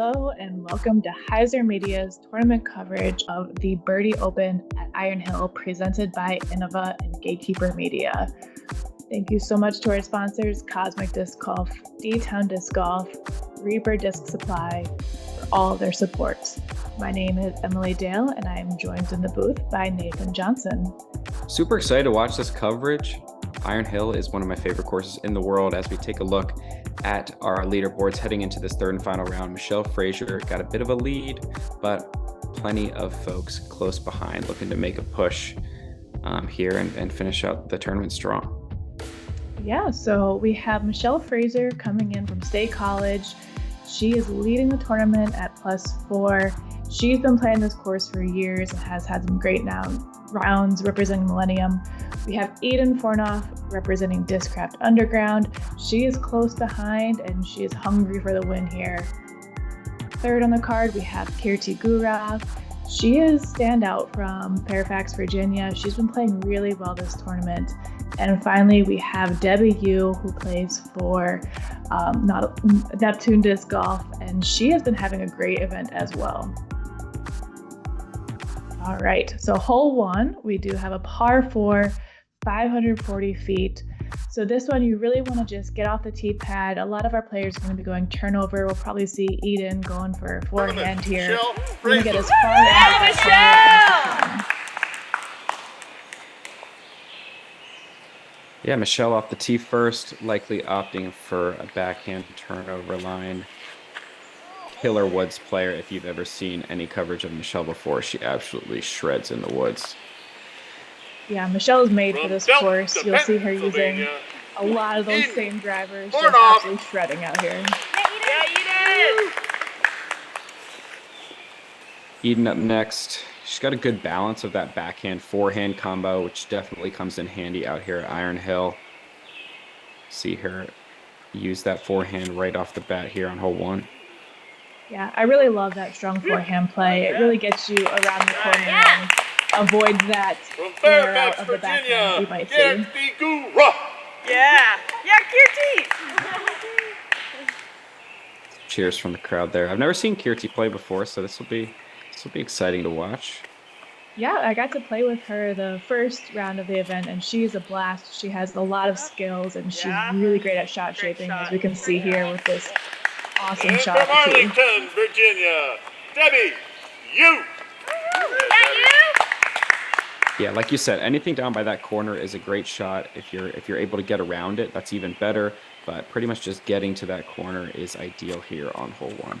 Hello and welcome to Heiser Media's tournament coverage of the Birdie Open at Iron Hill presented by Innova and Gatekeeper Media. Thank you so much to our sponsors, Cosmic Disc Golf, D-Town Disc Golf, Reaper Disc Supply, for all their support. My name is Emily Dale and I am joined in the booth by Nathan Johnson. Super excited to watch this coverage. Iron Hill is one of my favorite courses in the world as we take a look at our leaderboards heading into this third and final round. Michelle Frazer got a bit of a lead, but plenty of folks close behind looking to make a push here and finish out the tournament strong. Yeah, so we have Michelle Frazer coming in from State College. She is leading the tournament at +4. She's been playing this course for years and has had some great rounds representing Millennium. We have Eden Fornoff representing Discraft Underground. She is close behind and she is hungry for the win here. Third on the card, we have Keerti Goorah. She is standout from Fairfax, Virginia. She's been playing really well this tournament. And finally, we have Debbie Yu, who plays for Neptune Disc Golf, and she has been having a great event as well. All right, so hole 1, we do have a par 4, 540 feet. So this one, you really want to just get off the tee pad. A lot of our players are going to be going turnover. We'll probably see Eden going for a forehand here. We're going to get as far as Michelle! Yeah, Michelle off the tee first, likely opting for a backhand turnover line. Killer woods player. If you've ever seen any coverage of Michelle before, she absolutely shreds in the woods. Yeah, Michelle is made for this course. You'll see her using a lot of those same drivers, just absolutely shredding out here. Eden up next. She's got a good balance of that backhand forehand combo, which definitely comes in handy out here at Iron Hill. See her use that forehand right off the bat here on hole 1. Yeah, I really love that strong forehand play. It really gets you around the corner and avoids that flare out of the backhand you might see. Yeah, Keerti! Cheers from the crowd there. I've never seen Keerti play before, so this will be exciting to watch. Yeah, I got to play with her the first round of the event, and she's a blast. She has a lot of skills, and she's really great at shot shaping, as we can see here with this awesome shot. From Arlington, Virginia, Debbie Yu. Yeah, like you said, anything down by that corner is a great shot. If you're able to get around it, that's even better. But pretty much just getting to that corner is ideal here on hole 1.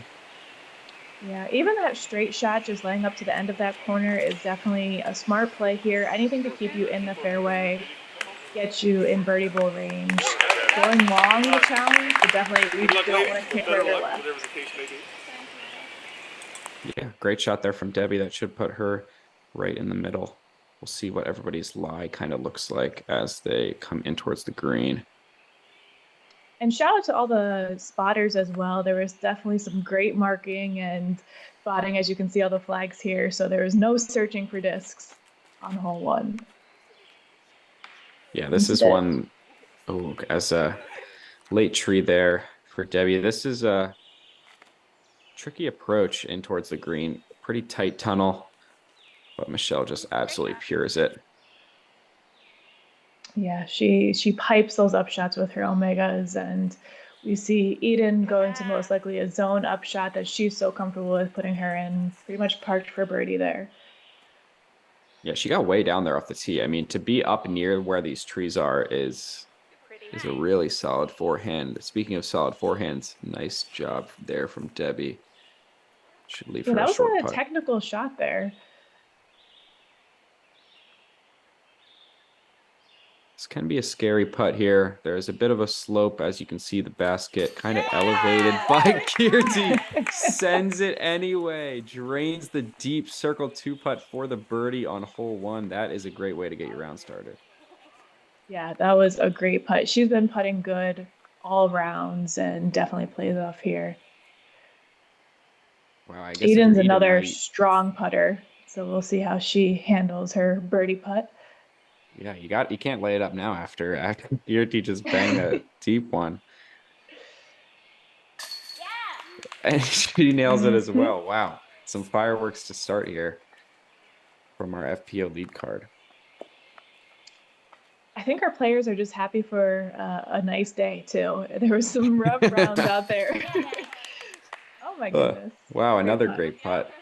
Yeah, even that straight shot, just laying up to the end of that corner, is definitely a smart play here. Anything to keep you in the fairway, get you in birdie bowl range. Going long the challenge, but definitely you don't want to kick right or left. Yeah, great shot there from Debbie. That should put her right in the middle. We'll see what everybody's lie kind of looks like as they come in towards the green. And shout out to all the spotters as well. There was definitely some great marking and spotting, as you can see all the flags here. So there was no searching for discs on hole 1. Yeah, this is one, as a late tree there for Debbie. This is a tricky approach in towards the green. Pretty tight tunnel, but Michelle just absolutely pures it. Yeah, she pipes those upshots with her Omegas, and we see Eden going to most likely a zone upshot that she's so comfortable with, putting her in pretty much parked for birdie there. Yeah, she got way down there off the tee. I mean, to be up near where these trees are is a really solid forehand. Speaking of solid forehands, nice job there from Debbie. Should leave her a short putt. That was a technical shot there. This can be a scary putt here. There's a bit of a slope, as you can see the basket kind of elevated by Keerti. Sends it anyway. Drains the deep circle 2 putt for the birdie on hole 1. That is a great way to get your round started. Yeah, that was a great putt. She's been putting good all rounds and definitely plays off here. Wow, I guess Eden's another strong putter, so we'll see how she handles her birdie putt. Yeah, you can't lay it up now after Keerti just banged a deep one. And she nails it as Mhm. well. Wow. Some fireworks to start here from our FPO lead card. I think our players are just happy for a nice day too. There was some rough rounds out there. Oh my goodness. Wow, Great another putt. great putt.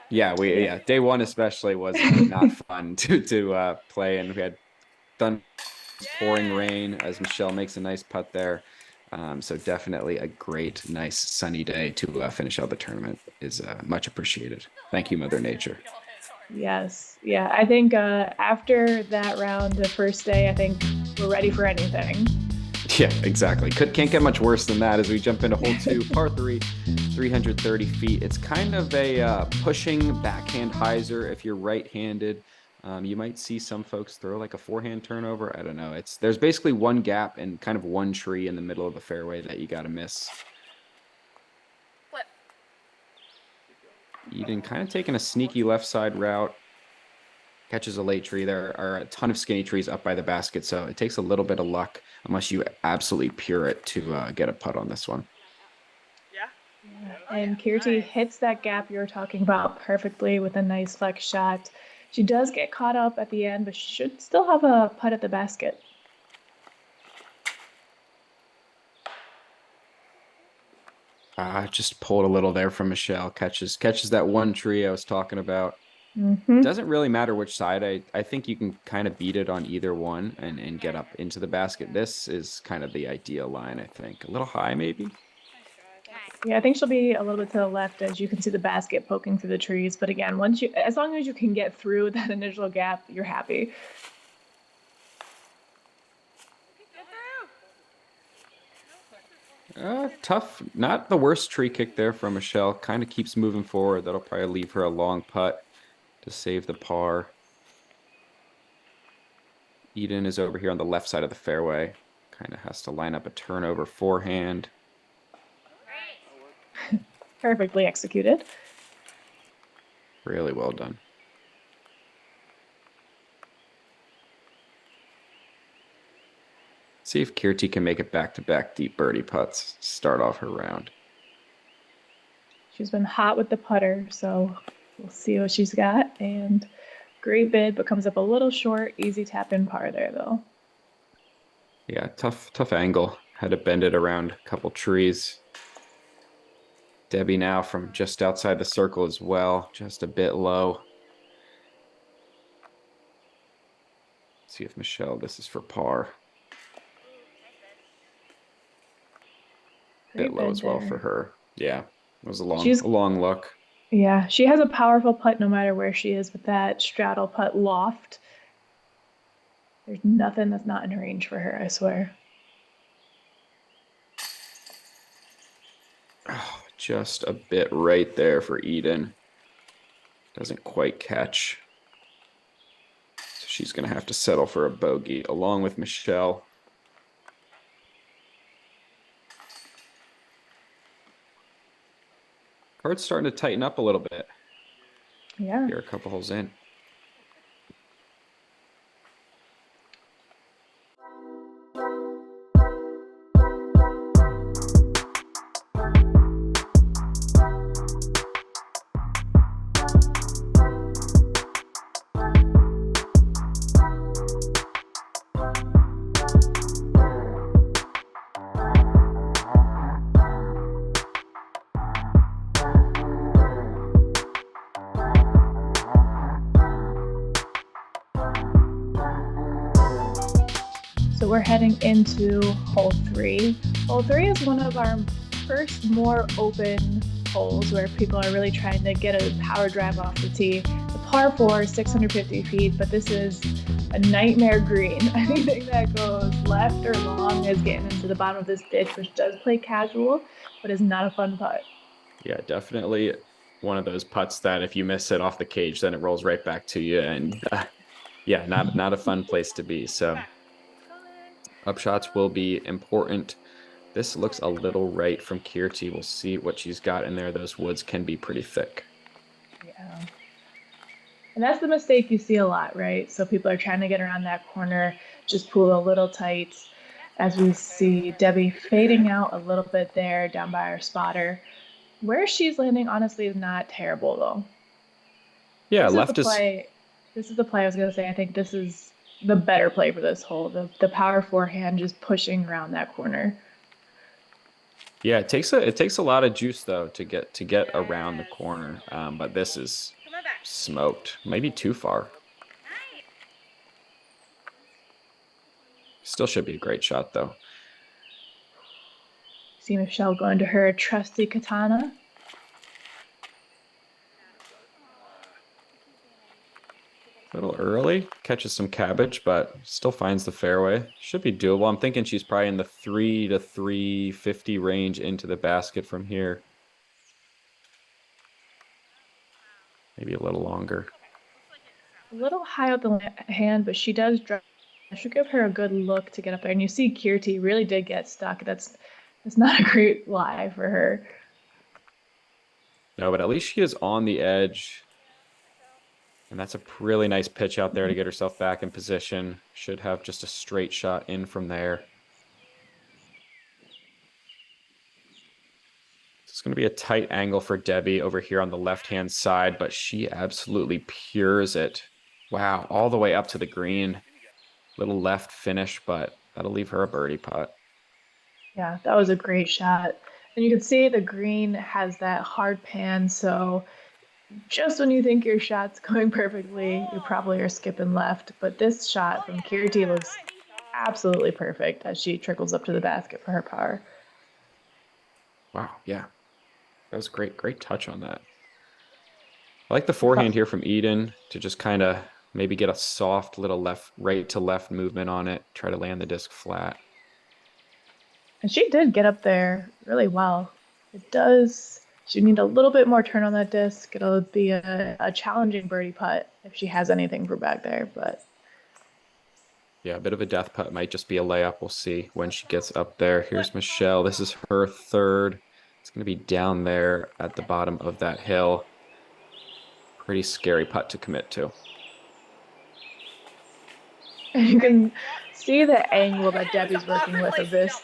Yeah, day one especially was not fun to play, and we had pouring rain as Michelle makes a nice putt there. So definitely a great, nice sunny day to finish out the tournament is much appreciated. Thank you, Mother Nature. Yes. Yeah. I think after that round, the first day, I think we're ready for anything. Yeah, exactly. Can't get much worse than that as we jump into hole 2, par 3, 330 feet. It's kind of a pushing backhand hyzer if you're right-handed. You might see some folks throw like a forehand turnover. I don't know. There's basically one gap and kind of one tree in the middle of the fairway that you got to miss. Flip. Eden kind of taking a sneaky left side route. Catches a late tree. There are a ton of skinny trees up by the basket, so it takes a little bit of luck unless you absolutely pure it to get a putt on this one. Yeah. And Keerti hits that gap you were talking about perfectly with a nice flex shot. She does get caught up at the end, but she should still have a putt at the basket. Just pulled a little there from Michelle. Catches that one tree I was talking about. Mm-hmm. Doesn't really matter which side. I think you can kind of beat it on either one and get up into the basket. This is kind of the ideal line, I think. A little high, maybe? Yeah, I think she'll be a little bit to the left as you can see the basket poking through the trees. But again, as long as you can get through that initial gap, you're happy. Tough. Not the worst tree kick there from Michelle. Kind of keeps moving forward. That'll probably leave her a long putt to save the par. Eden is over here on the left side of the fairway. Kind of has to line up a turnover forehand. Perfectly executed. Really well done. See if Keerti can make it back-to-back deep birdie putts. Start off her round. She's been hot with the putter, so we'll see what she's got. And great bid, but comes up a little short. Easy tap in par there, though. Yeah, tough angle. Had to bend it around a couple trees. Debbie now from just outside the circle as well, just a bit low. See if Michelle, this is for par. Great Bit low as well there. for her. Yeah, it was a long look. Yeah, she has a powerful putt no matter where she is with that straddle putt loft. There's nothing that's not in range for her, I swear. Oh, just a bit right there for Eden. Doesn't quite catch. So she's going to have to settle for a bogey along with Michelle. Card's starting to tighten up a little bit. Yeah. Here, a couple holes in. So we're heading into hole 3. Hole 3 is one of our first more open holes where people are really trying to get a power drive off the tee. The par 4 is 650 feet, but this is a nightmare green. Anything that goes left or long is getting into the bottom of this ditch, which does play casual, but is not a fun putt. Yeah, definitely one of those putts that if you miss it off the cage, then it rolls right back to you. And yeah, not a fun place to be. So upshots will be important. This looks a little right from Keerti. We'll see what she's got in there. Those woods can be pretty thick. Yeah. And that's the mistake you see a lot, right? So people are trying to get around that corner, just pull a little tight. as we see Debbie fading out a little bit there down by our spotter. Where she's landing, honestly, is not terrible though. Yeah, This is the left is. play. This is the play I was gonna say. I think this is the better play for this hole. The power forehand just pushing around that corner. Yeah, it takes a lot of juice though to get around the corner. But this is Come on back. smoked. Maybe too far. Nice. Still should be a great shot though. See Michelle going to her trusty katana. A little early, catches some cabbage, but still finds the fairway. Should be doable. I'm thinking she's probably in the 3 to 350 range into the basket from here. Maybe a little longer. A little high out the hand, but she does drop. I should give her a good look to get up there. And you see Keerti really did get stuck. That's not a great lie for her. No, but at least she is on the edge. And that's a really nice pitch out there to get herself back in position. Should have just a straight shot in from there. It's going to be a tight angle for Debbie over here on the left-hand side, but she absolutely pures it. Wow, all the way up to the green. Little left finish, but that'll leave her a birdie putt. Yeah, that was a great shot. And you can see the green has that hard pan, so just when you think your shot's going perfectly, you probably are skipping left. But this shot from Keerti looks absolutely perfect as she trickles up to the basket for her par. Wow, yeah. That was great. Great touch on that. I like the forehand here from Eden to just kind of maybe get a soft little right to left movement on it. Try to land the disc flat. And she did get up there really well. It does. She need a little bit more turn on that disc. It'll be a challenging birdie putt if she has anything for back there. But yeah, a bit of a death putt. Might just be a layup. We'll see when she gets up there. Here's Michelle. This is her third. It's going to be down there at the bottom of that hill. Pretty scary putt to commit to. and you can see the angle that Debbie's working with of this.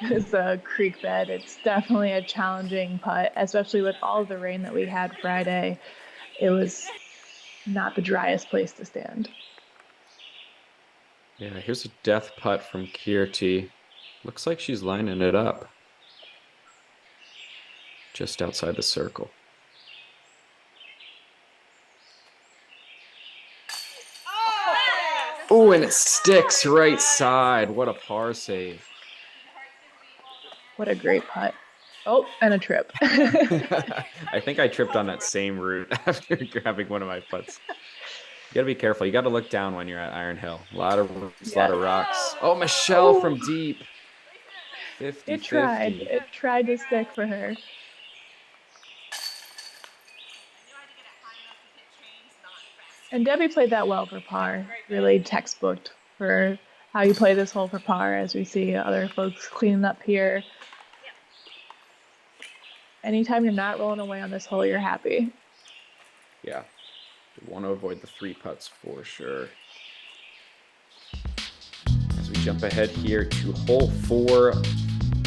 It's a creek bed. It's definitely a challenging putt, especially with all the rain that we had Friday. It was not the driest place to stand. Yeah, here's a death putt from Keerti. Looks like she's lining it up. Just outside the circle. Oh, and it sticks right side. What a par save. What a great putt. Oh, and a trip. I think I tripped on that same route after grabbing one of my putts. You gotta be careful. You gotta look down when you're at Iron Hill. A lot of roots, a lot of rocks. Oh, Michelle from deep. 50, It tried. It tried to stick for her. And Debbie played that well for par. Really textbooked for how you play this hole for par, as we see other folks cleaning up here. Anytime you're not rolling away on this hole, you're happy. Yeah. You want to avoid the 3 putts for sure. As we jump ahead here to hole 4,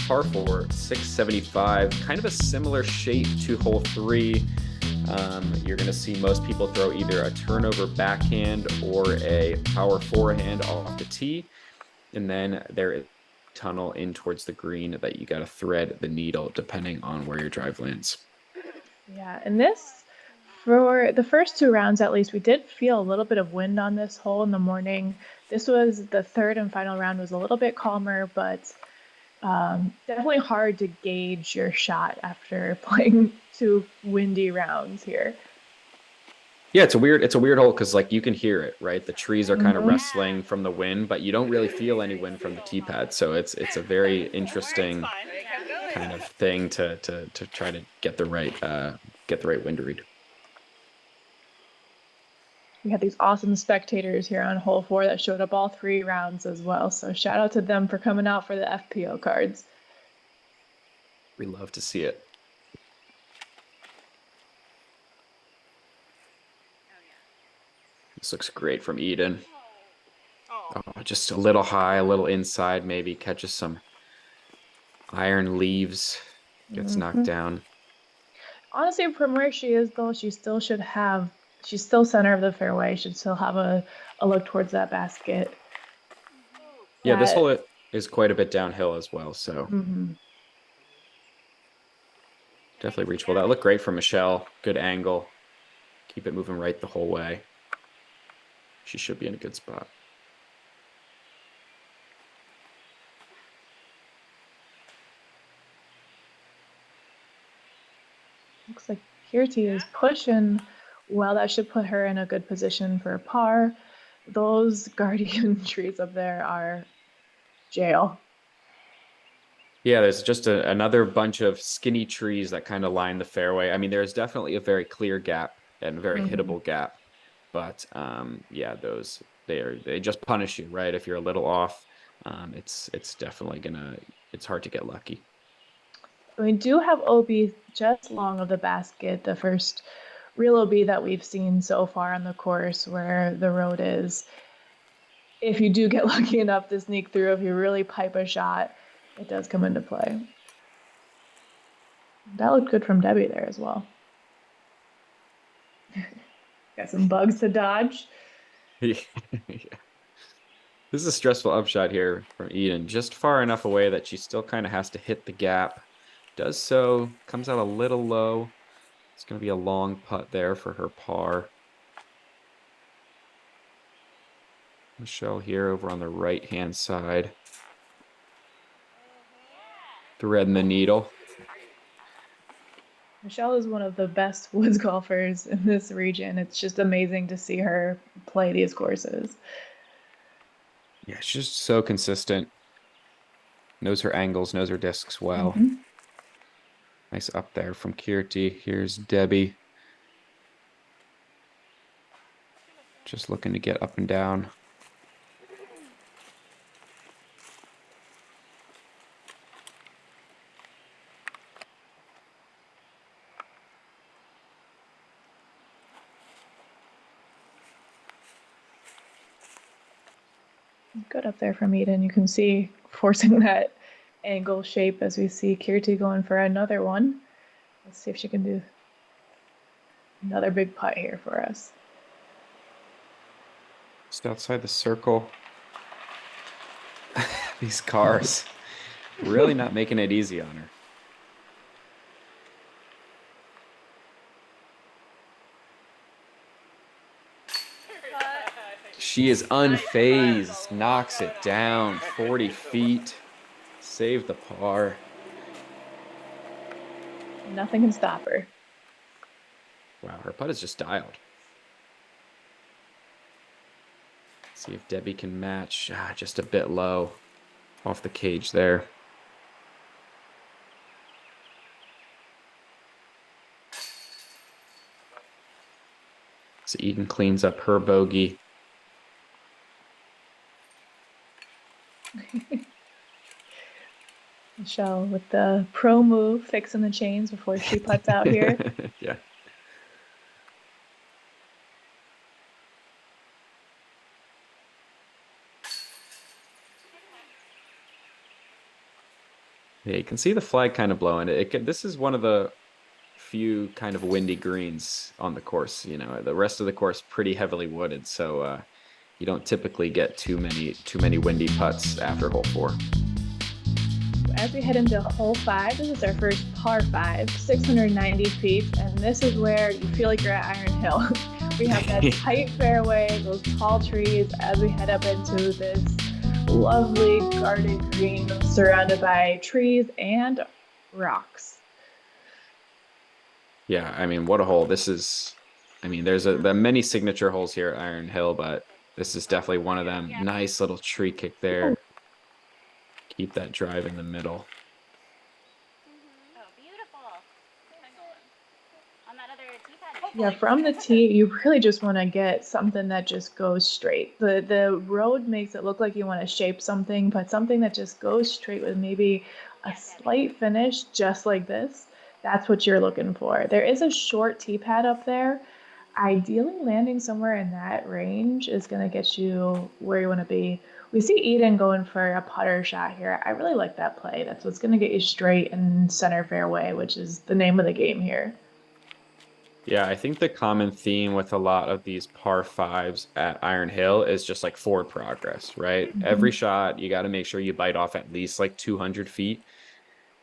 par 4, 675. Kind of a similar shape to hole 3. You're going to see most people throw either a turnover backhand or a power forehand off the tee. And then there is a tunnel in towards the green that you got to thread the needle depending on where your drive lands. Yeah, and this, for the first 2 rounds at least, we did feel a little bit of wind on this hole in the morning. This was the third and final round, was a little bit calmer, but definitely hard to gauge your shot after playing 2 windy rounds here. Yeah, it's a weird hole because like you can hear it, right? The trees are kind of wrestling from the wind, but you don't really feel any wind from the tee pad. So it's a very interesting kind of thing to try to get the right wind read. We had these awesome spectators here on hole 4 that showed up all 3 rounds as well. So shout out to them for coming out for the FPO cards. We love to see it. This looks great from Eden. Oh, just a little high, a little inside, maybe catches some iron leaves, gets knocked down. Honestly, from where she is, though, she still should have, she's still center of the fairway, should still have a look towards that basket. Yeah, this That, hole is quite a bit downhill as well, so mhm. definitely reachable. That looked great for Michelle. Good angle. Keep it moving right the whole way. She should be in a good spot. Looks like Keerti is pushing well. That should put her in a good position for a par. Those guardian trees up there are jail. Yeah, there's just another bunch of skinny trees that kind of line the fairway. I mean, there's definitely a very clear gap and a very hittable gap, but yeah, they just punish you, right? If you're a little off, it's definitely it's hard to get lucky. We do have OB just long of the basket, the first real OB that we've seen so far on the course where the road is. If you do get lucky enough to sneak through, if you really pipe a shot, it does come into play. That looked good from Debbie there as well. Got some bugs to dodge. Yeah. This is a stressful upshot here from Eden, just far enough away that she still kind of has to hit the gap. Does so, comes out a little low. It's going to be a long putt there for her par. Michelle here over on the right-hand side. Threading the needle. Michelle is one of the best woods golfers in this region. It's just amazing to see her play these courses. Yeah, she's just so consistent. Knows her angles, knows her discs well. Nice up there from Keerti. Here's Debbie. Just looking to get up and down. Good up there from Eden. You can see forcing that angle shape as we see Keerti going for another one. Let's see if she can do another big putt here for us. Just outside the circle. These cars really not making it easy on her. She is unfazed, knocks it down 40 feet, save the par. Nothing can stop her. Wow, her putt is just dialed. See if Debbie can match. Just a bit low off the cage there. So Eden cleans up her bogey. Michelle with the pro move, fixing the chains before she putts out here. Yeah. Yeah, you can see the flag kind of blowing. This is one of the few kind of windy greens on the course. You know, the rest of the course pretty heavily wooded, so you don't typically get too many windy putts after hole 4. As we head into hole 5, this is our first par 5, 690 feet, and this is where you feel like you're at Iron Hill. We have that tight fairway, those tall trees as we head up into this lovely guarded green surrounded by trees and rocks. Yeah, I mean, what a hole. This is, I mean, there are many signature holes here at Iron Hill, but this is definitely one of them. Nice little tree kick there. Keep that drive in the middle. Oh, beautiful. On that other tee pad. Yeah, from the tee, you really just want to get something that just goes straight. The road makes it look like you want to shape something, but something that just goes straight with maybe a slight finish, just like this. That's what you're looking for. There is a short tee pad up there. Ideally, landing somewhere in that range is going to get you where you want to be. We see Eden going for a putter shot here. I really like that play. That's what's going to get you straight and center fairway, which is the name of the game here. Yeah, I think the common theme with a lot of these par fives at Iron Hill is just like forward progress, right? Every shot, you got to make sure you bite off at least like 200 feet,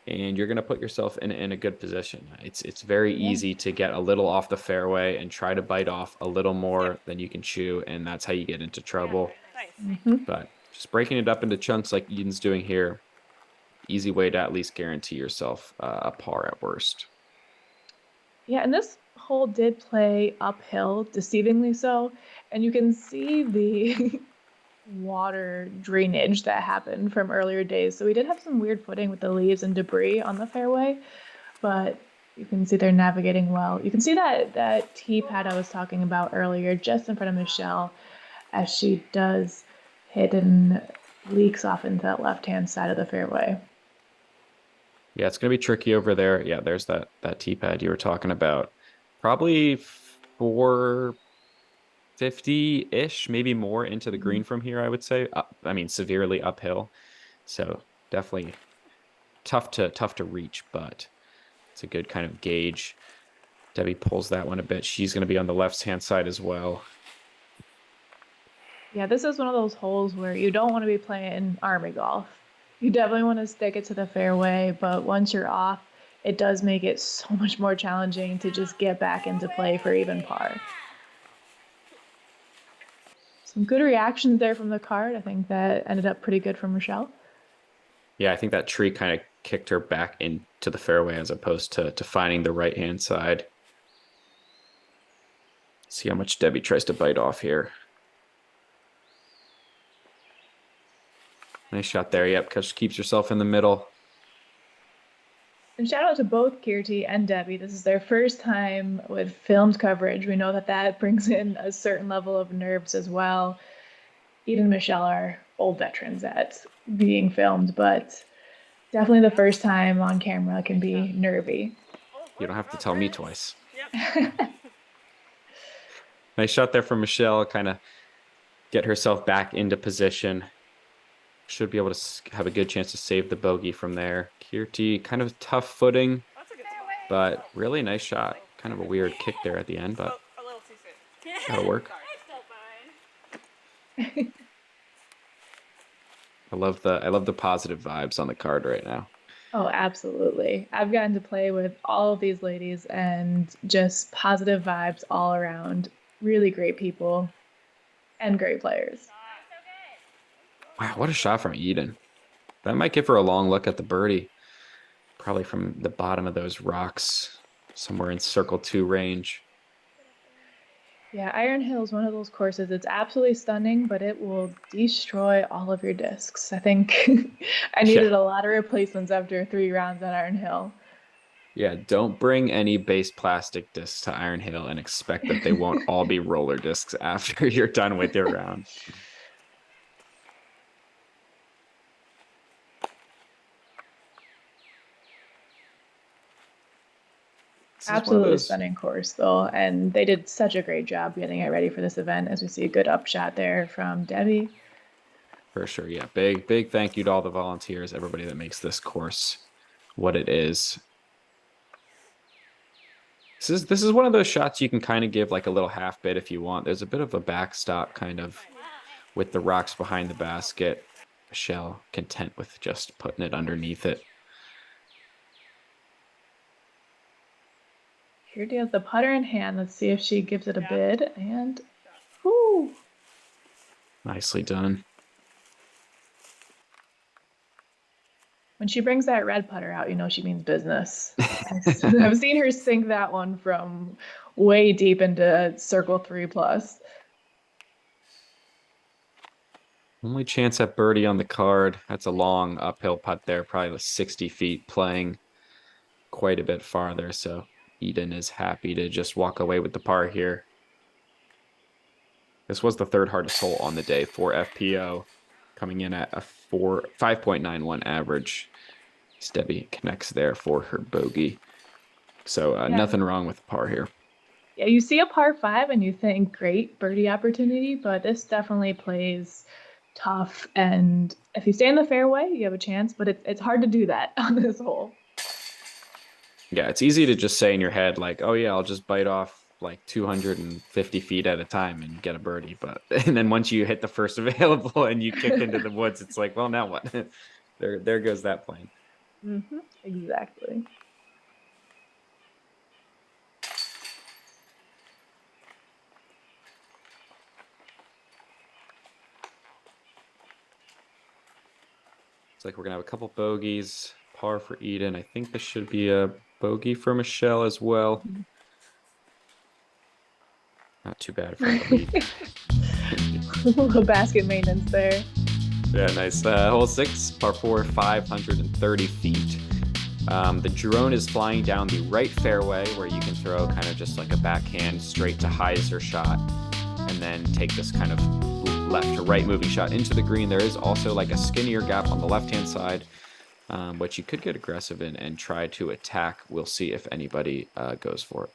and you're going to put yourself in a good position. It's very easy to get a little off the fairway and try to bite off a little more than you can chew, and that's how you get into trouble. Nice. But just breaking it up into chunks like Eden's doing here, easy way to at least guarantee yourself a par at worst. Yeah, and this hole did play uphill, deceivingly so, and you can see the water drainage that happened from earlier days. So we did have some weird footing with the leaves and debris on the fairway, but you can see they're navigating well. You can see that tee pad I was talking about earlier just in front of Michelle as she does hit and leaks off into that left-hand side of the fairway. Yeah, it's going to be tricky over there. Yeah, there's that tee pad you were talking about. Probably 450-ish, maybe more into the green from here, I would say. I mean, severely uphill. So definitely tough to reach, but it's a good kind of gauge. Debbie pulls that one a bit. She's going to be on the left-hand side as well. Yeah, this is one of those holes where you don't want to be playing army golf. You definitely want to stick it to the fairway, but once you're off, it does make it so much more challenging to just get back into play for even par. Some good reactions there from the card. I think that ended up pretty good from Michelle. Yeah, I think that tree kind of kicked her back into the fairway as opposed to finding the right-hand side. See how much Debbie tries to bite off here. Nice shot there. Yep, because she keeps herself in the middle. And shout out to both Keerti and Debbie. This is their first time with filmed coverage. We know that brings in a certain level of nerves as well. Eden and Michelle are old veterans at being filmed, but definitely the first time on camera can be nervy. You don't have to tell me twice. Yep. Nice shot there from Michelle. Kind of get herself back into position. Should be able to have a good chance to save the bogey from there. Keerti, kind of tough footing, That's a good but really nice shot. Kind of a weird kick there at the end, but a little too soon. that'll work. It's still fine. I love the positive vibes on the card right now. Oh, absolutely. I've gotten to play with all of these ladies and just positive vibes all around. Really great people and great players. Wow, what a shot from Eden. That might give her a long look at the birdie. Probably from the bottom of those rocks, somewhere in circle 2 range. Yeah, Iron Hill is one of those courses. It's absolutely stunning, but it will destroy all of your discs. I think I needed a lot of replacements after 3 rounds at Iron Hill. Yeah, don't bring any base plastic discs to Iron Hill and expect that they won't all be roller discs after you're done with your round. Absolutely stunning course, though, and they did such a great job getting it ready for this event. As we see a good upshot there from Debbie. For sure, yeah. Big thank you to all the volunteers, everybody that makes this course what it is. This is one of those shots you can kind of give like a little half bit if you want. There's a bit of a backstop kind of with the rocks behind the basket. Michelle content with just putting it underneath it. Keerti has the putter in hand. Let's see if she gives it a bid. And, whoo! Nicely done. When she brings that red putter out, you know she means business. I've seen her sink that one from way deep into circle 3+. Only chance at birdie on the card. That's a long uphill putt there, probably 60 feet, playing quite a bit farther. So Eden is happy to just walk away with the par here. This was the 3rd hardest hole on the day for FPO, coming in at a 5.91 average. Debbie connects there for her bogey. So nothing wrong with the par here. Yeah, you see a par 5 and you think great birdie opportunity, but this definitely plays tough. And if you stay in the fairway, you have a chance, but it's hard to do that on this hole. Yeah, it's easy to just say in your head, like, oh, yeah, I'll just bite off like 250 feet at a time and get a birdie. But and then once you hit the first available and you kick into the woods, it's like, well, now what? There goes that plan. Exactly. It's like we're gonna have a couple bogeys, par for Eden. I think this should be a bogey for Michelle as well. Not too bad for the lead. A little basket maintenance there. Yeah, nice. Hole 6, par 4, 530 feet. The drone is flying down the right fairway where you can throw kind of just like a backhand straight to hyzer shot and then take this kind of left to right moving shot into the green. There is also like a skinnier gap on the left-hand side, which you could get aggressive in and try to attack. We'll see if anybody goes for it.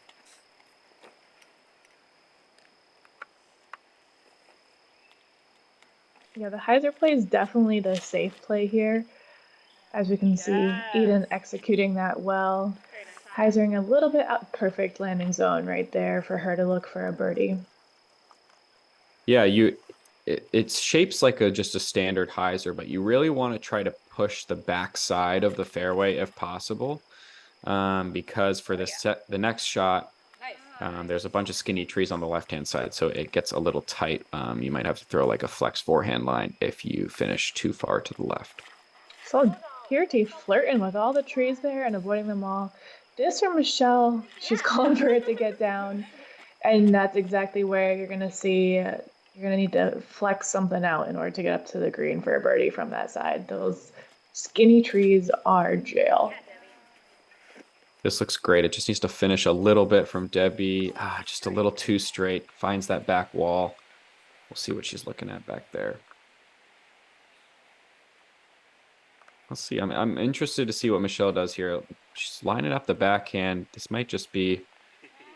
Yeah, the hyzer play is definitely the safe play here. As we can see, Eden executing that well. Hyzering a little bit out, perfect landing zone right there for her to look for a birdie. Yeah, it shapes like just a standard hyzer, but you really want to try to push the back side of the fairway if possible, because for the next shot, there's a bunch of skinny trees on the left-hand side, so it gets a little tight. You might have to throw like a flex forehand line if you finish too far to the left. So Keerti flirting with all the trees there and avoiding them all. This from Michelle, she's calling for it to get down, and that's exactly where you're gonna see. You're gonna need to flex something out in order to get up to the green for a birdie from that side. Those skinny trees are jail. This looks great. It just needs to finish a little bit from Debbie. Just a little too straight. Finds that back wall. We'll see what she's looking at back there. Let's see. I'm interested to see what Michelle does here. She's lining up the backhand. This might just be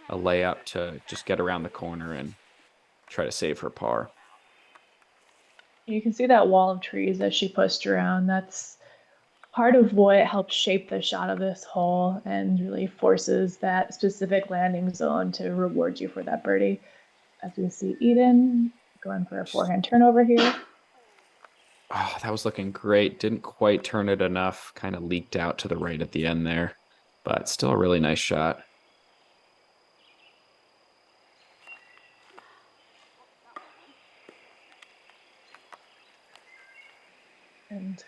a layup to just get around the corner and try to save her par. You can see that wall of trees that she pushed around. That's part of what helps shape the shot of this hole and really forces that specific landing zone to reward you for that birdie. As we see Eden going for a forehand turnover here. Oh, that was looking great. Didn't quite turn it enough. Kind of leaked out to the right at the end there, but still a really nice shot. And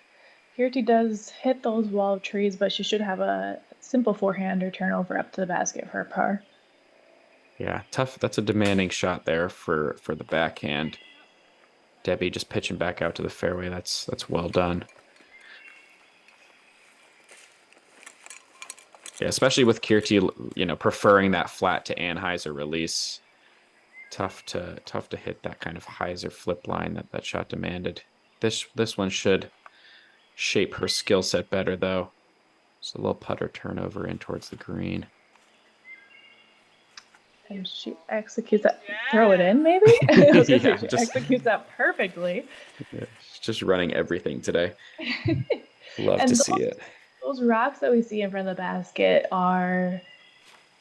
Keerti does hit those wall of trees, but she should have a simple forehand or turnover up to the basket for a par. Yeah, tough. That's a demanding shot there for the backhand. Debbie just pitching back out to the fairway. That's well done. Yeah, especially with Keerti, preferring that flat to Anheuser release. Tough to hit that kind of hyzer flip line that shot demanded. This one should shape her skill set better though. Just a little putter turnover in towards the green. And she executes that. Throw it in, maybe? She executes that perfectly. Yeah, she's just running everything today. Love to see it. Those rocks that we see in front of the basket are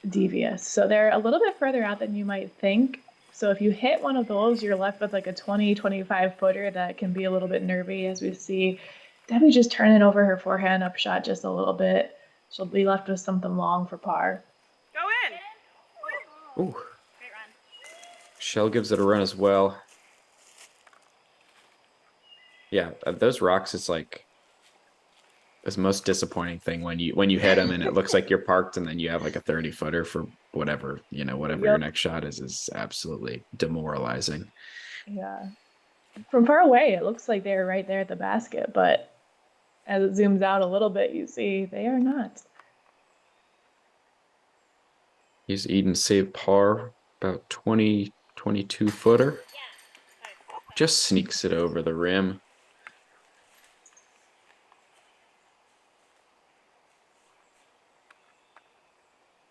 devious. So they're a little bit further out than you might think. So if you hit one of those, you're left with like a 20, 25 footer that can be a little bit nervy, as we see Debbie just turning over her forehand upshot just a little bit. She'll be left with something long for par. Go in. Ooh. Great run. Shell gives it a run as well. Yeah, those rocks is like the most disappointing thing when you hit them and it looks like you're parked and then you have like a 30 footer for whatever your next shot is absolutely demoralizing. Yeah. From far away, it looks like they're right there at the basket, but as it zooms out a little bit, you see they are not. He's Eden save par, about 20, 22 footer. Just sneaks it over the rim.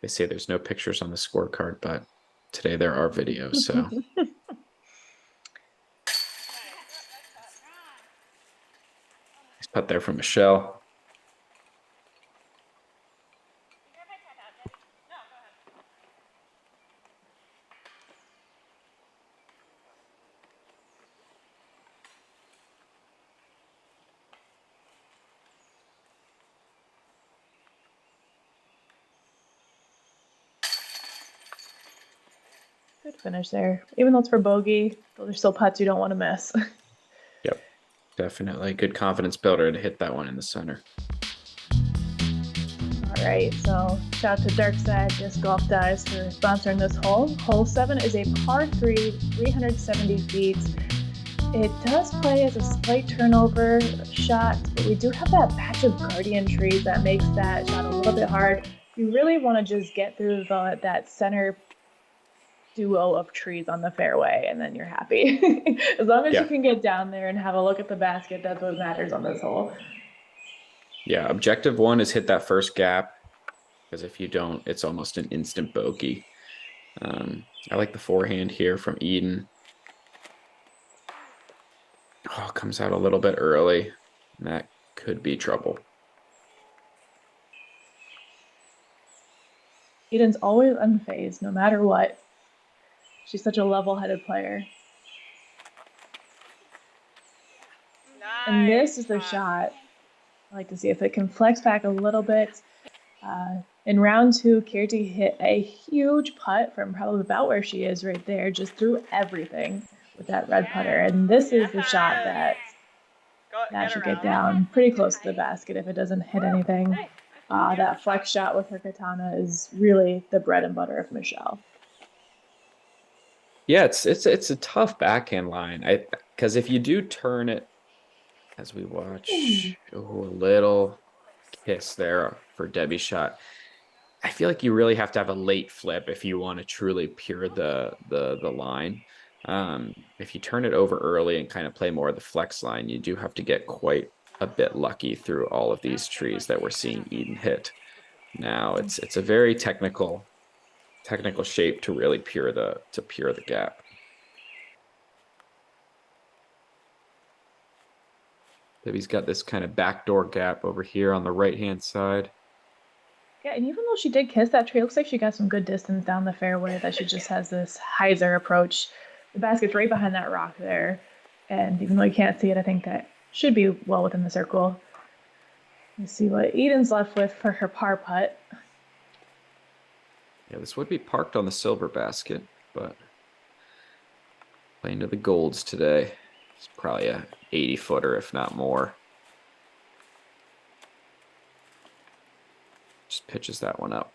They say there's no pictures on the scorecard, but today there are videos, so. Nice putt there from Michelle. Good finish there. Even though it's for bogey, those are still putts you don't want to miss. Yep, definitely good confidence builder to hit that one in the center. All right, so shout out to Darkside Disc Golf Dives for sponsoring this hole. Hole 7 is a par 3, 370 feet. It does play as a slight turnover shot, but we do have that patch of guardian trees that makes that shot a little bit hard. You really want to just get through that center duo of trees on the fairway, and then you're happy. As long as you can get down there and have a look at the basket, that's what matters on this hole. Yeah, objective 1 is hit that first gap, because if you don't, it's almost an instant bogey. I like the forehand here from Eden. Oh, comes out a little bit early, and that could be trouble. Eden's always unfazed, no matter what. She's such a level-headed player. Nice. And this is the shot. I like to see if it can flex back a little bit. In round 2, Keerti hit a huge putt from probably about where she is right there, just threw everything with that red putter. And this is the shot that should get down pretty close to the basket if it doesn't hit anything. That flex shot with her katana is really the bread and butter of Michelle. Yeah, it's a tough backhand line. Because if you do turn it, as we watch, a little kiss there for Debbie's shot. I feel like you really have to have a late flip if you want to truly pure the line. If you turn it over early and kind of play more of the flex line, you do have to get quite a bit lucky through all of these trees that we're seeing Eden hit. Now it's a very technical shape to really pure the gap. Debbie's got this kind of backdoor gap over here on the right-hand side. Yeah, and even though she did kiss that tree, it looks like she got some good distance down the fairway, that she just has this hyzer approach. The basket's right behind that rock there. And even though you can't see it, I think that should be well within the circle. Let's see what Eden's left with for her par putt. Yeah, this would be parked on the silver basket, but playing to the golds today. It's probably a 80-footer, if not more. Just pitches that one up.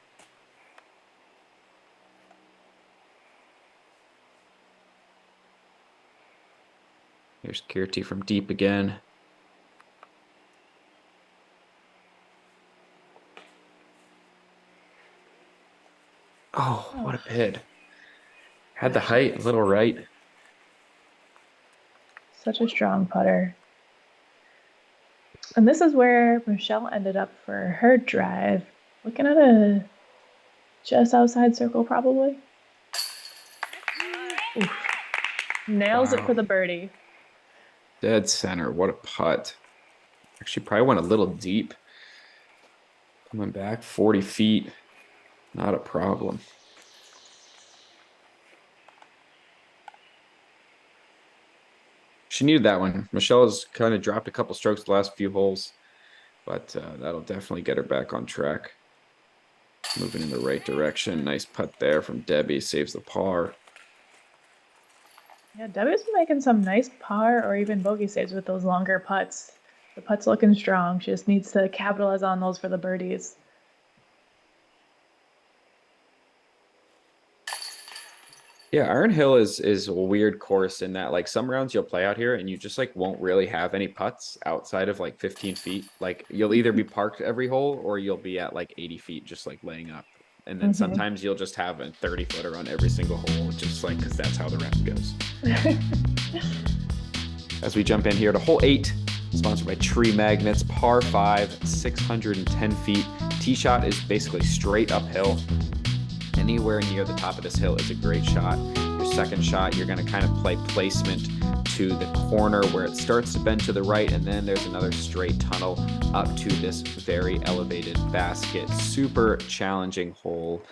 Here's Keerti from deep again. Oh, what a pid. Had the height, a little right. Such a strong putter. And this is where Michelle ended up for her drive. Looking at a just outside circle, probably. Oof. Nails it for the birdie. Dead center. What a putt. Actually, probably went a little deep. Coming back 40 feet. Not a problem. She needed that one. Michelle has kind of dropped a couple strokes the last few holes, but that'll definitely get her back on track. Moving in the right direction. Nice putt there from Debbie. Saves the par. Yeah, Debbie's been making some nice par or even bogey saves with those longer putts. The putt's looking strong. She just needs to capitalize on those for the birdies. Yeah, Iron Hill is a weird course in that, like, some rounds you'll play out here and you just like won't really have any putts outside of like 15 feet. Like, you'll either be parked every hole or you'll be at like 80 feet just like laying up. And then sometimes you'll just have a 30-footer on every single hole, just like, because that's how the round goes. As we jump in here to hole 8, sponsored by Treemagnets, par 5, 610 feet. Tee shot is basically straight uphill. And anywhere near the top of this hill is a great shot. Your second shot, you're going to kind of play placement to the corner where it starts to bend to the right, and then there's another straight tunnel up to this very elevated basket. Super challenging hole,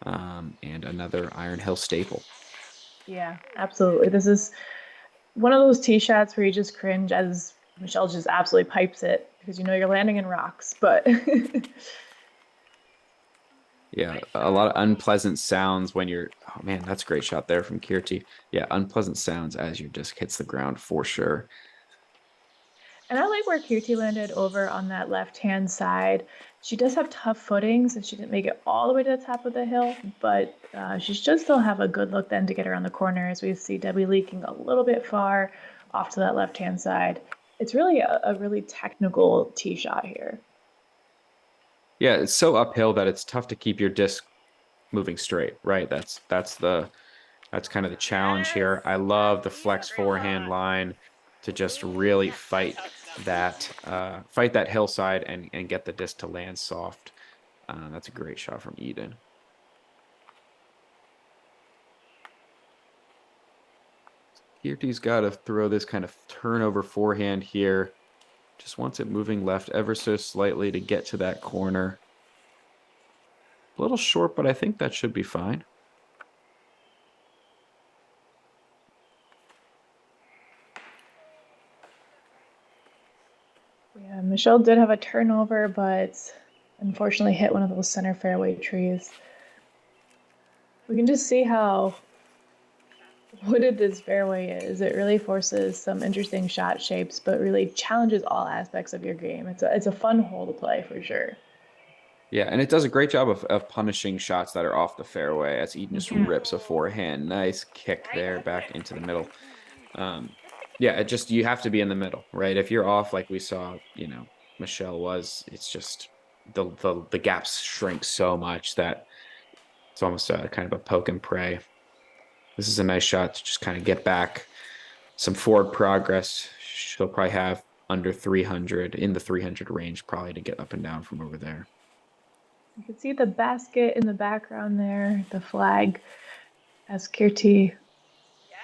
and another Iron Hill staple. Yeah, absolutely. This is one of those tee shots where you just cringe as Michelle just absolutely pipes it because you know you're landing in rocks, but Yeah, a lot of unpleasant sounds when you're, oh man, that's a great shot there from Keerti. Yeah, unpleasant sounds as your disc hits the ground for sure. and I like where Keerti landed over on that left-hand side. She does have tough footing, so she didn't make it all the way to the top of the hill, but she should still have a good look then to get around the corner as we see Debbie leaking a little bit far off to that left-hand side. It's really a really technical tee shot here. Yeah, it's so uphill that it's tough to keep your disc moving straight, right? That's kind of the challenge here. I love the flex forehand line to just really fight that hillside and get the disc to land soft. That's a great shot from Eden. Keerti's got to throw this kind of turnover forehand here. Just wants it moving left ever so slightly to get to that corner. A little short, but I think that should be fine. Yeah, Michelle did have a turnover, but unfortunately hit one of those center fairway trees. We can just see how wooded this fairway is. It really forces some interesting shot shapes, but really challenges all aspects of your game. It's a fun hole to play for sure. Yeah, and it does a great job of punishing shots that are off the fairway as Eden just rips a forehand. Nice kick there back into the middle. Yeah, you have to be in the middle, right? If you're off like we saw, Michelle was, it's just the gaps shrink so much that it's almost kind of a poke and pray. This is a nice shot to just kind of get back some forward progress. She'll probably have under 300, in the 300 range, probably to get up and down from over there. You can see the basket in the background there, the flag, as Keerti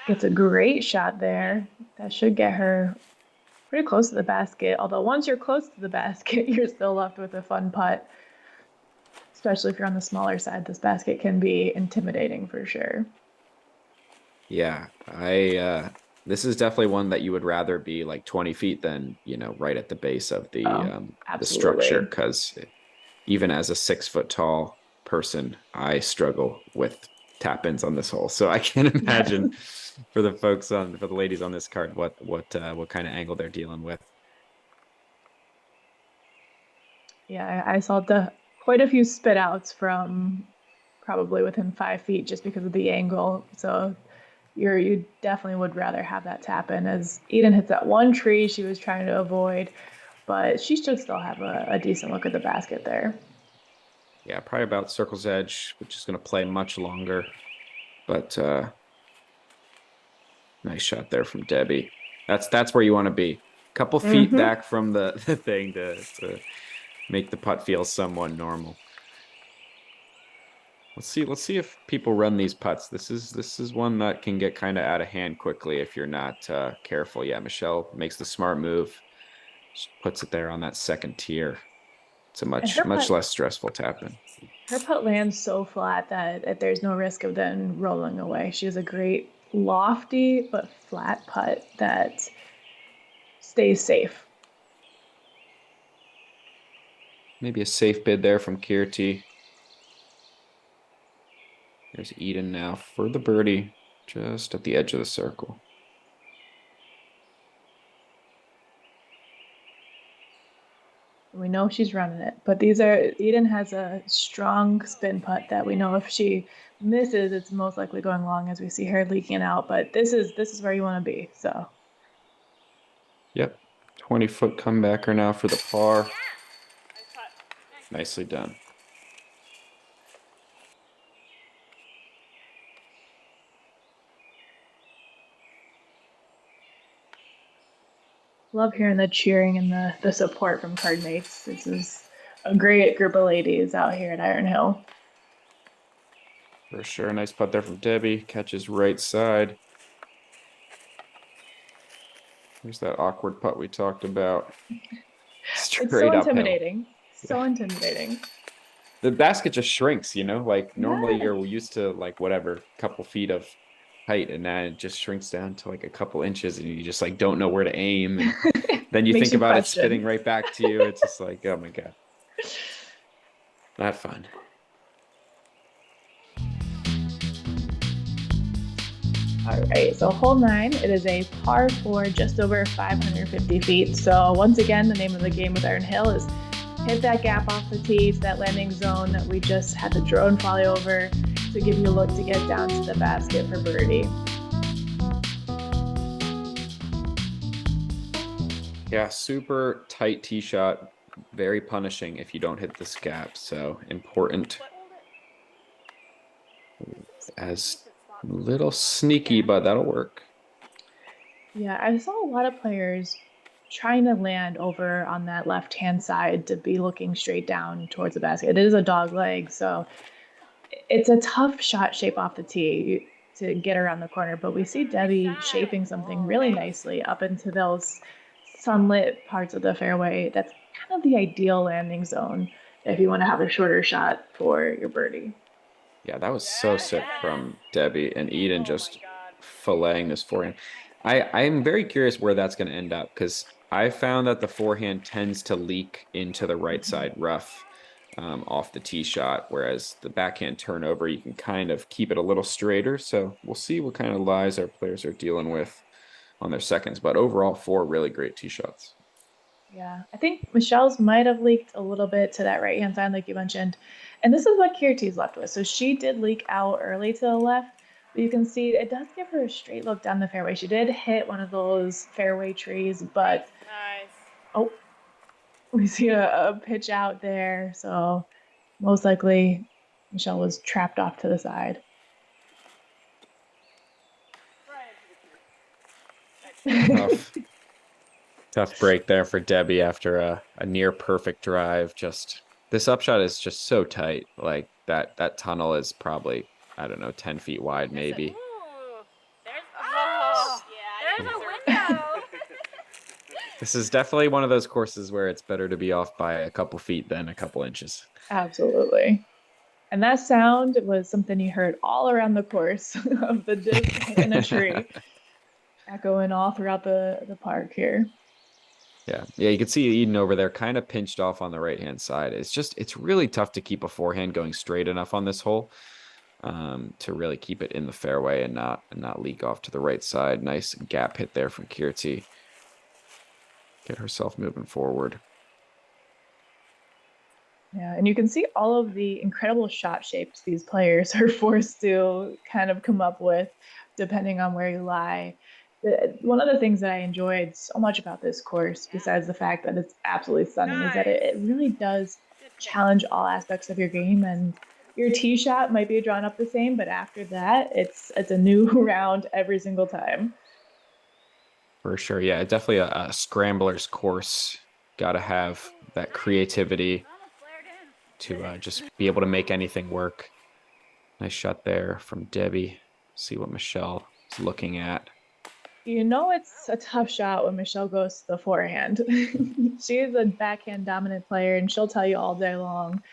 gets a great shot there. That should get her pretty close to the basket. Although once you're close to the basket, you're still left with a fun putt. Especially if you're on the smaller side, this basket can be intimidating for sure. Yeah, this is definitely one that you would rather be like 20 feet than, right at the base of the structure, because even as a 6 foot tall person, I struggle with tap ins on this hole. So I can't imagine for the ladies on this card, what kind of angle they're dealing with. Yeah, I saw quite a few spit outs from probably within 5 feet just because of the angle. So you definitely would rather have that tap in, as Eden hits that one tree she was trying to avoid, but she should still have a decent look at the basket there. Yeah, probably about circle's edge, which is going to play much longer. But nice shot there from Debbie. That's where you want to be. A couple feet back from the thing to make the putt feel somewhat normal. Let's see if people run these putts. This is one that can get kind of out of hand quickly if you're not careful. Yeah, Michelle makes the smart move. She puts it there on that second tier. It's a much less stressful tap in. Her putt lands so flat that there's no risk of then rolling away. She has a great lofty but flat putt that stays safe. Maybe a safe bid there from Keerti. There's Eden now for the birdie, just at the edge of the circle. We know she's running it, but Eden has a strong spin putt that we know if she misses, it's most likely going long as we see her leaking out. But this is where you want to be. So. Yep, 20-foot comebacker now for the par. Nicely done. Love hearing the cheering and the support from card mates. This is a great group of ladies out here at Iron Hill. For sure. Nice putt there from Debbie. Catches right side. Here's that awkward putt we talked about. Straight It's so uphill. intimidating. So Yeah. intimidating. The basket just shrinks, you know, like normally Yeah. you're used to like whatever, couple feet of height, and then it just shrinks down to like a couple inches and you just like don't know where to aim. And then you Makes think you about it question. spitting right back to you. It's just like, oh my God. Not fun. All right, so hole 9, it is a par 4, just over 550 feet. So once again, the name of the game with Iron Hill is hit that gap off the tee to that landing zone that we just had the drone fly over to give you a look to get down to the basket for birdie. Yeah, super tight tee shot. Very punishing if you don't hit this gap. So important. As little sneaky, but that'll work. Yeah, I saw a lot of players trying to land over on that left-hand side to be looking straight down towards the basket. It is a dog leg, so it's a tough shot shape off the tee to get around the corner, but we see Debbie shaping something really nicely up into those sunlit parts of the fairway. That's kind of the ideal landing zone if you want to have a shorter shot for your birdie. Yeah, that was so sick from Debbie and Eden just filleting this forehand. I'm very curious where that's going to end up because I found that the forehand tends to leak into the right side rough off the tee shot, whereas the backhand turnover, you can kind of keep it a little straighter. So we'll see what kind of lies our players are dealing with on their seconds. But overall, 4 really great tee shots. Yeah, I think Michelle's might have leaked a little bit to that right-hand side, like you mentioned. And this is what Keerti's left with. So she did leak out early to the left, but you can see it does give her a straight look down the fairway. She did hit one of those fairway trees, but Nice. oh, we see a pitch out there. So most likely Michelle was trapped off to the side. Tough break there for Debbie after a near perfect drive. Just this upshot is just so tight. Like that tunnel is probably, I don't know, 10 feet wide, maybe. Ooh, there's a window. This is definitely one of those courses where it's better to be off by a couple feet than a couple inches. Absolutely. And that sound was something you heard all around the course of the disc in a tree, echoing all throughout the park here. Yeah, you can see Eden over there kind of pinched off on the right-hand side. It's really tough to keep a forehand going straight enough on this hole to really keep it in the fairway and not leak off to the right side. Nice gap hit there from Keerti. Get herself moving forward. Yeah, and you can see all of the incredible shot shapes these players are forced to kind of come up with depending on where you lie. One of the things that I enjoyed so much about this course, besides the fact that it's absolutely stunning, is that it really does challenge all aspects of your game. And your tee shot might be drawn up the same, but after that, it's a new round every single time. For sure, yeah, definitely a scrambler's course. Got to have that creativity to just be able to make anything work. Nice shot there from Debbie. See what Michelle is looking at. You know it's a tough shot when Michelle goes to the forehand. She is a backhand dominant player, and she'll tell you all day long.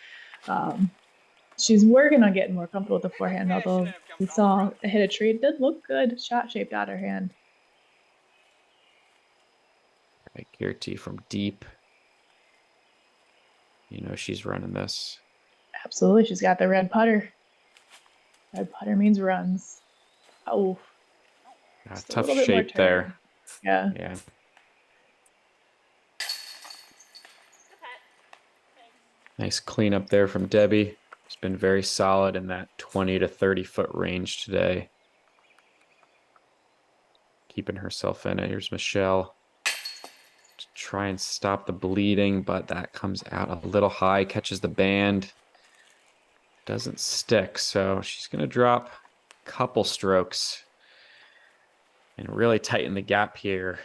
She's working on getting more comfortable with the forehand, although we saw a hit a tree. It did look good, shot shaped out her hand. All right, Keerti from deep. You know she's running this. Absolutely, she's got the red putter. Red putter means runs. Oh. Tough shape there. Yeah. Yeah. Nice cleanup there from Debbie. She's been very solid in that 20 to 30 foot range today. Keeping herself in it. Here's Michelle. To try and stop the bleeding, but that comes out a little high, catches the band. Doesn't stick, so she's going to drop a couple strokes and really tighten the gap here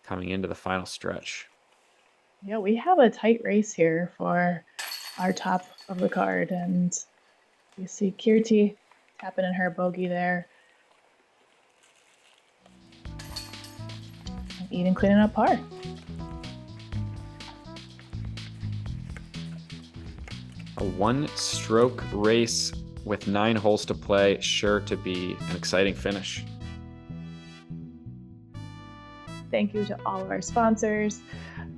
coming into the final stretch. Yeah, we have a tight race here for our top of the card, and you see Keerti Tapping in her bogey there. And Eden cleaning up par. A one-stroke race with 9 holes to play, sure to be an exciting finish. Thank you to all of our sponsors,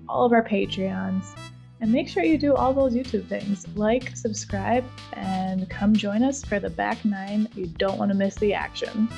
all of our Patreons, and make sure you do all those YouTube things. Like, subscribe, and come join us for the back 9. You don't want to miss the action.